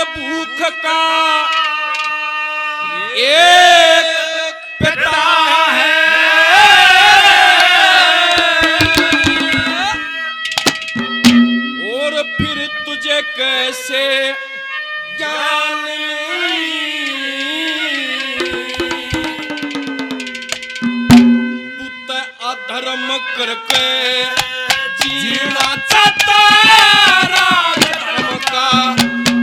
भूख का एक पिता है, और फिर तुझे कैसे ज्ञान तू तो अधर्म करके जीना चाहता, राज धर्म का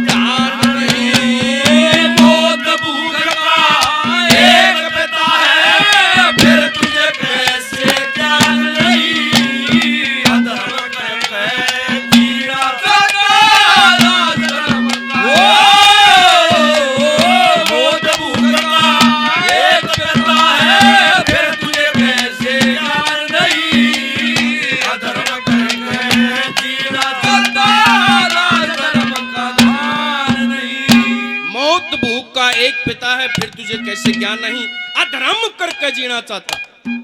ज्ञान नहीं, बहुत भूख का एक पिता है, फिर तुझे कैसे ज्ञान नहीं, अधर्म करके जीना चाहता, राज धर्म का बहुत भूख का एक पिता है, फिर तुझे कैसे ज्ञान नहीं, अधर्म का एक पिता है, फिर तुझे कैसे ज्ञान नहीं, अधर्म करके जीना चाहता,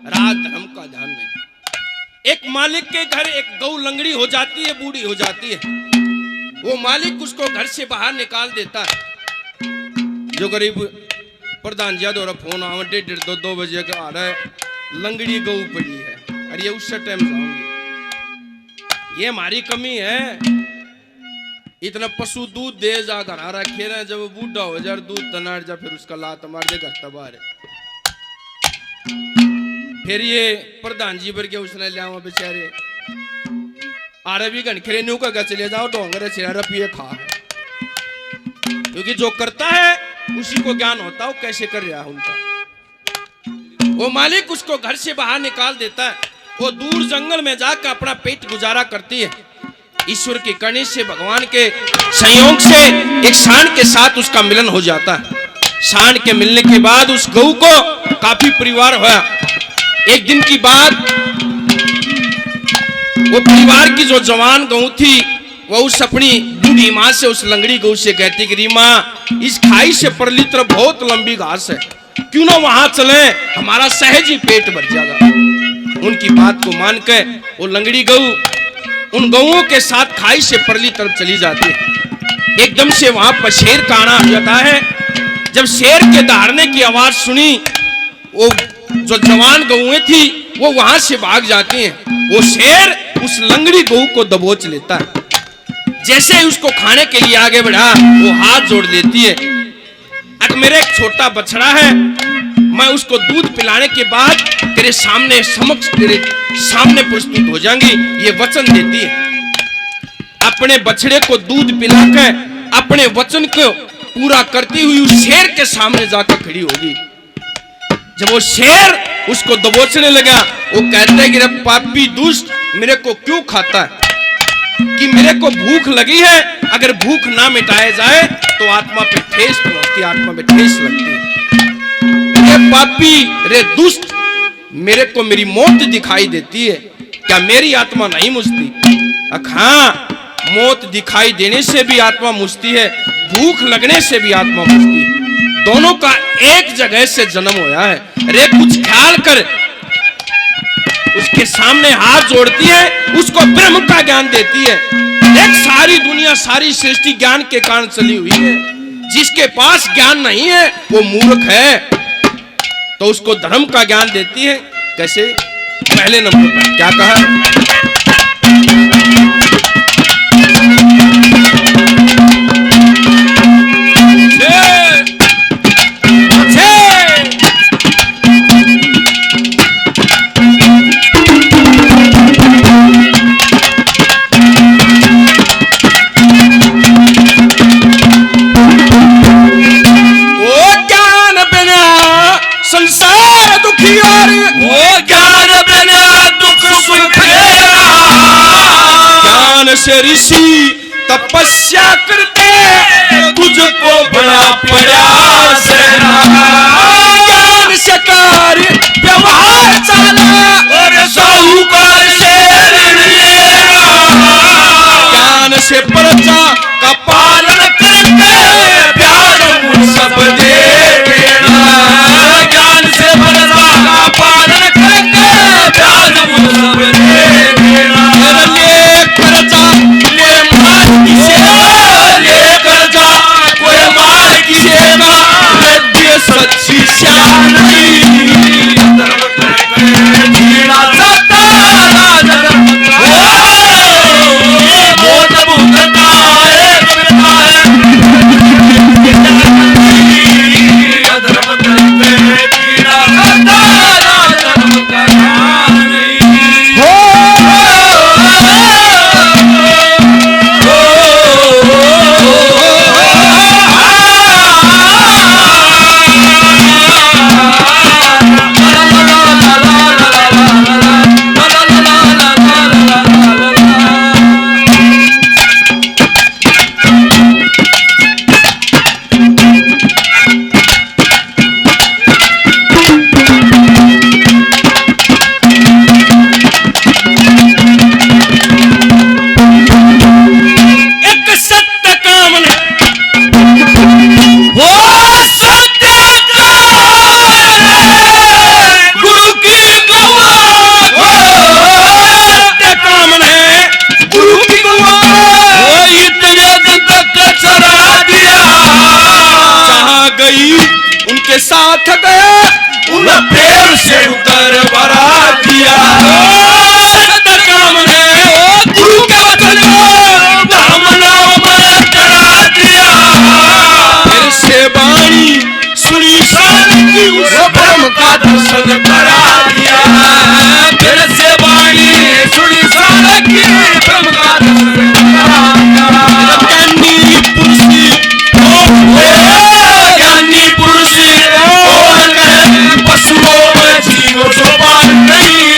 राज धर्म का ध्यान नहीं। एक मालिक के घर एक गौ लंगड़ी हो जाती है, बूढ़ी हो जाती है, वो मालिक उसको घर से बाहर निकाल देता है। जो गरीब प्रधान जी द्वारा फोन आवा 1:30-2 बजे का आ रहा है, लंगड़ी गौ पड़ी है, अरे उस टाइम जाऊंगी, ये हमारी कमी है। इतना पशु दूध दे जा घर आ रखे रहे, जब बूढ़ा हो जा दूध तनाड़ जा, फिर उसका लात मार दे घर तबार। फिर ये प्रधान जी भर के उसने लिया बेचारे आरे भी घनखेरे न्यू का चले जाओ डोंगर चेहरा पिए खा, क्योंकि जो करता है उसी को ज्ञान होता है वो कैसे कर रहा है उनका। वो मालिक उसको घर से बाहर निकाल देता है, वो दूर जंगल में जाकर अपना पेट गुजारा करती है। ईश्वर की करनी से, भगवान के संयोग से एक सांड के साथ उसका मिलन हो जाता है। सांड के मिलने के बाद उस गऊ को काफी परिवार हुआ। एक दिन की बात, वो परिवार की जो जवान गऊ थी वो उस अपनी बूढ़ी माँ से, उस लंगड़ी गऊ से कहती कि माँ, इस खाई से परली तरफ बहुत लंबी घास है, क्यों ना वहां चले, हमारा सहज ही पेट भर जाएगा। उनकी बात को मान के वो लंगड़ी गऊ उन गऊओं के साथ खाई से परली तरफ चली जाती है। एकदम से वहां पर शेर का आना आ जाता है। जब शेर के दहाड़ने की आवाज सुनी, वो जो जवान गऊएं थी वो वहां से भाग जाती हैं। वो शेर उस लंगड़ी गऊ को दबोच लेता है। जैसे ही उसको खाने के लिए आगे बढ़ा, वो हाथ जोड़ देती है, अगर मेरे एक छोटा बछड़ा है, मैं उसको दूध पिलाने के बाद तेरे सामने समक्ष, तेरे सामने प्रस्तुत हो जाएंगी, ये वचन देती है। अपने बछड़े को दूध पिलाकर अपने वचन को पूरा करती हुई उस शेर के सामने जाकर खड़ी होगी। जब वो शेर उसको दबोचने लगा, वो कहता है कि रे पापी दुष्ट, मेरे को क्यों खाता है, कि मेरे को भूख लगी है, अगर भूख ना मिटाया जाए तो आत्मा पे ठेस पहुंचती, आत्मा पे ठेस लगती है। रे पापी, रे दुष्ट, मेरे को मेरी मौत दिखाई देती है, क्या मेरी आत्मा नहीं मुझती? हाँ, मौत दिखाई देने से भी आत्मा मुझती है, भूख लगने से भी आत्मा मुझती है, दोनों का एक जगह से जन्म होया है। रे कुछ ख्याल कर। उसके सामने हाथ जोड़ती है, उसको ब्रह्म का ज्ञान देती है। एक सारी दुनिया, सारी सृष्टि ज्ञान के कारण चली हुई है। जिसके पास ज्ञान नहीं है वो मूर्ख है, तो उसको धर्म का ज्ञान देती है। कैसे? पहले नंबर पर क्या कहा? से ऋषि तपस्या करते, तुझको बड़ा प्रयास ज्ञान से कार्य व्यवहार चला और साहूकार से ज्ञान से प्रजा का पालन करके प्यार सब दे देना। ज्ञान से प्रजा का पालन करके प्यार सब दे देना। साथ गया उन पैर से उतर बरा दिया काम ने गुरु के वचन को दामना में चढ़ा दिया फिर से बाणी सुनी शान की उस ब्रह्म का दर्शन करा दिया फिर से बाणी सुनी शान की ब्रह्म का दर्शन करा दिया ज्ञानी पुरुषी ज्ञानी पुरुषी पशुओं में जीव सोपान नहीं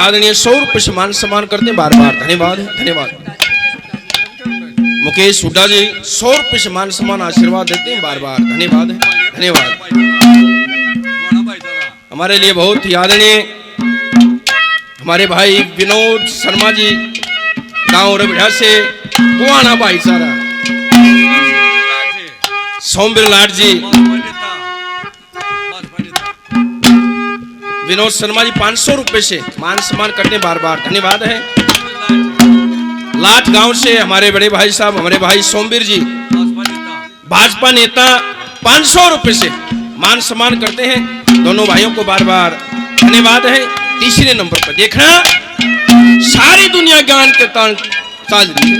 आदरणीय 100 रुपये से मान सम्मान करते हैं बार बार धन्यवाद है धन्यवाद मुकेश हुड्डा जी 100 रुपये से मान सम्मान आशीर्वाद देते हैं बार बार धन्यवाद है धन्यवाद हमारे लिए बहुत ही आदरणीय हमारे भाई विनोद शर्मा जी गांव रबिया से कुआना भाईचारा सोमवीर लाट जी विनोद शर्मा जी 500 रुपए से मान सम्मान करते बार बार धन्यवाद है लाट गांव से हमारे बड़े भाई साहब हमारे भाई सोमवीर जी भाजपा नेता 500 रुपए से मान सम्मान करते हैं दोनों भाइयों को बार बार धन्यवाद है तीसरे नंबर पर देखना सारी दुनिया ज्ञान के ताज है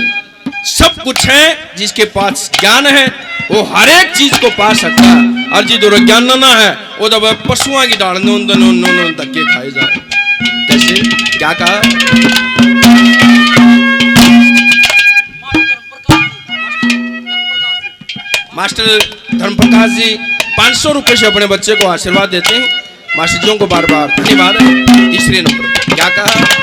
सब कुछ है जिसके पास ज्ञान है वो हर एक चीज को पा सकता है और जी दो ज्ञान ना है वो तो पशुओं की डाल धक्के खाए जाए कैसे क्या कहा मास्टर धर्मप्रकाश जी 500 रुपए से अपने बच्चे को आशीर्वाद देते हैं मास्टर जियों को बार बार धन्यवाद है तीसरे नंबर क्या कहा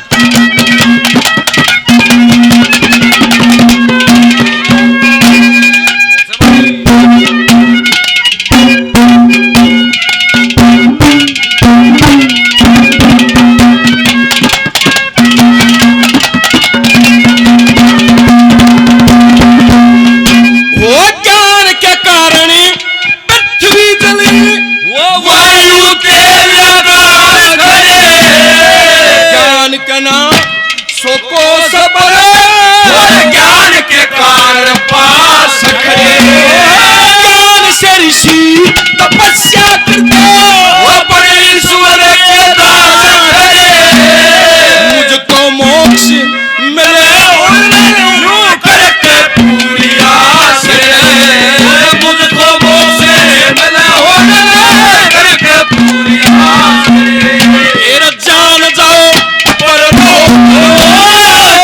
तपस्या करते वो बड़े ईश्वर के दास खड़े मुझको मोक्ष मिले करके पूरी आस मुझको मोक्ष मिले करके पूरी आस जान जाओ पर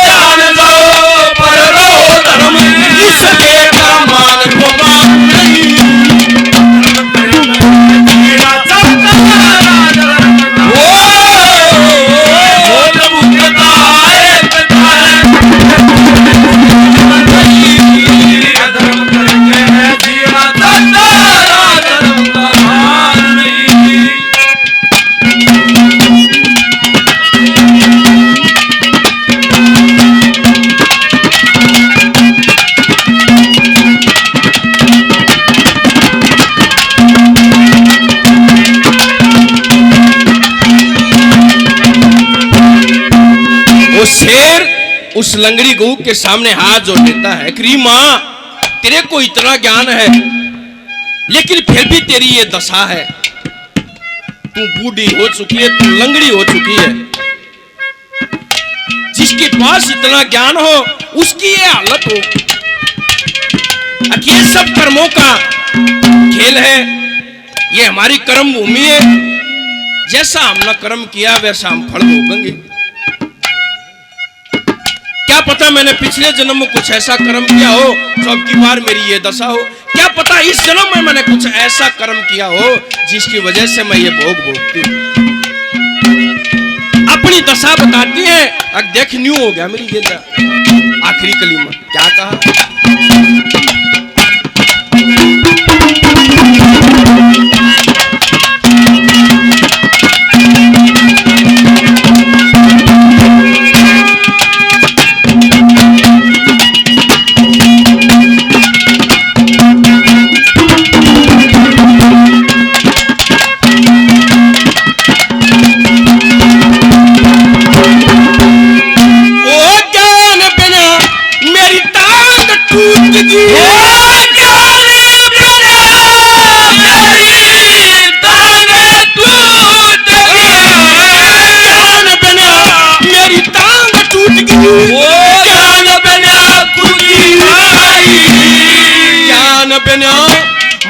जान जाओ पर धर्म इसके का मान को मान नहीं शेर उस लंगड़ी गऊ के सामने हाथ जोड़ देता है कि मां तेरे को इतना ज्ञान है लेकिन फिर भी तेरी ये दशा है तू बूढ़ी हो चुकी है तू लंगड़ी हो चुकी है जिसके पास इतना ज्ञान हो उसकी ये हालत हो ये सब कर्मों का खेल है ये हमारी कर्म भूमि है जैसा हमने कर्म किया वैसा हम फल भोगेंगे क्या पता मैंने पिछले जन्म में कुछ ऐसा कर्म किया हो तो अब की बार मेरी ये दशा हो क्या पता इस जन्म में मैंने कुछ ऐसा कर्म किया हो जिसकी वजह से मैं ये भोग भोगती हूं अपनी दशा बताती है। अब देख न्यू हो गया मेरी गेंदा। आखिरी कलीमा क्या कहा?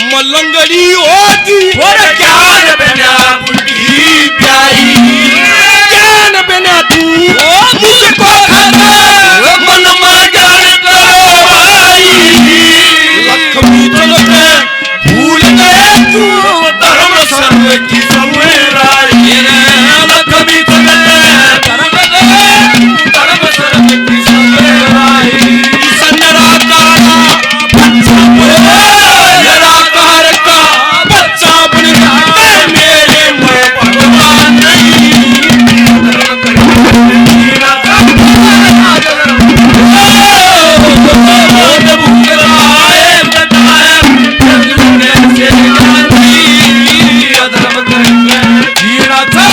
मलंगड़ी होगी और ज्ञान बिना बुढ़ी प्याई। ज्ञान बिना तू मुझको मन में ज्ञान करो भाई। लक्ष्मी चलते भूल गए तू धर्म सर्व की संवेराई। लक्ष्मी चलते धर्म सर्व की संवेराई। धर्म